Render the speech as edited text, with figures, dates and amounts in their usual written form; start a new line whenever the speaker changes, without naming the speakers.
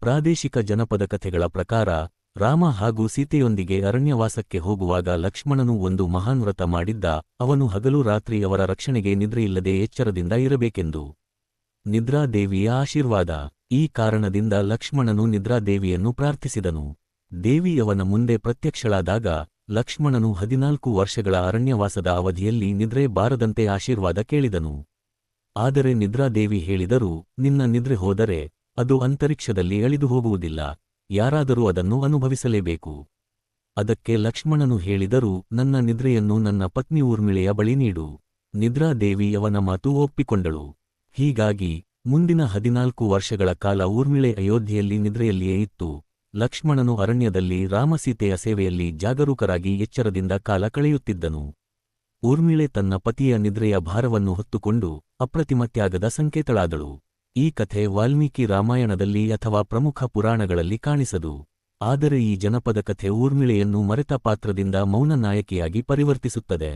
ಪ್ರಾದೇಶಿಕ ಜನಪದ ಕಥೆಗಳ ಪ್ರಕಾರ ರಾಮ ಹಾಗೂ ಸೀತೆಯೊಂದಿಗೆ ಅರಣ್ಯವಾಸಕ್ಕೆ ಹೋಗುವಾಗ ಲಕ್ಷ್ಮಣನು ಒಂದು ಮಹಾನ್ ವ್ರತ ಮಾಡಿದ್ದ. ಅವನು ಹಗಲು ರಾತ್ರಿ ಅವರ ರಕ್ಷಣೆಗೆ ನಿದ್ರೆಯಿಲ್ಲದೆ ಎಚ್ಚರದಿಂದ ಇರಬೇಕೆಂದು. ನಿದ್ರಾದೇವಿಯ ಆಶೀರ್ವಾದ. ಈ ಕಾರಣದಿಂದ ಲಕ್ಷ್ಮಣನು ನಿದ್ರಾದೇವಿಯನ್ನು ಪ್ರಾರ್ಥಿಸಿದನು. ದೇವಿ ಅವನ ಮುಂದೆ ಪ್ರತ್ಯಕ್ಷಳಾದಾಗ ಲಕ್ಷ್ಮಣನು 14 ವರ್ಷಗಳ ಅರಣ್ಯವಾಸದ ಅವಧಿಯಲ್ಲಿ ನಿದ್ರೆ ಬಾರದಂತೆ ಆಶೀರ್ವಾದ ಕೇಳಿದನು. ಆದರೆ ನಿದ್ರಾದೇವಿ ಹೇಳಿದರು, ನಿನ್ನ ನಿದ್ರೆ ಹೋದರೆ ಅದು ಅಂತರಿಕ್ಷದಲ್ಲಿ ಅಳಿದು ಹೋಗುವುದಿಲ್ಲ, ಯಾರಾದರೂ ಅದನ್ನು ಅನುಭವಿಸಲೇಬೇಕು. ಅದಕ್ಕೆ ಲಕ್ಷ್ಮಣನು ಹೇಳಿದರು, ನನ್ನ ನಿದ್ರೆಯನ್ನು ನನ್ನ ಪತ್ನಿ ಊರ್ಮಿಳೆಯ ಬಳಿ ನೀಡು. ನಿದ್ರಾದೇವಿ ಅವನ ಮಾತು ಒಪ್ಪಿಕೊಂಡಳು. ಹೀಗಾಗಿ ಮುಂದಿನ 14 ವರ್ಷಗಳ ಕಾಲ ಊರ್ಮಿಳೆ ಅಯೋಧ್ಯೆಯಲ್ಲಿ ನಿದ್ರೆಯಲ್ಲಿಯೇ ಇತ್ತು. ಲಕ್ಷ್ಮಣನು ಅರಣ್ಯದಲ್ಲಿ ರಾಮಸೀತೆಯ ಸೇವೆಯಲ್ಲಿ ಜಾಗರೂಕರಾಗಿ ಎಚ್ಚರದಿಂದ ಕಾಲ ಕಳೆಯುತ್ತಿದ್ದನು. ಊರ್ಮಿಳೆ ತನ್ನ ಪತಿಯ ನಿದ್ರೆಯ ಭಾರವನ್ನು ಹೊತ್ತುಕೊಂಡು ಅಪ್ರತಿಮ ತ್ಯಾಗದ ಸಂಕೇತಳಾದಳು. ಈ ಕಥೆ ವಾಲ್ಮೀಕಿ ರಾಮಾಯಣದಲ್ಲಿ ಅಥವಾ ಪ್ರಮುಖ ಪುರಾಣಗಳಲ್ಲಿ ಕಾಣಿಸದು. ಆದರೆ ಈ ಜನಪದ ಕಥೆ ಊರ್ಮಿಳೆಯನ್ನು ಮರೆತ ಪಾತ್ರದಿಂದ ಮೌನ ನಾಯಕಿಯಾಗಿ ಪರಿವರ್ತಿಸುತ್ತದೆ.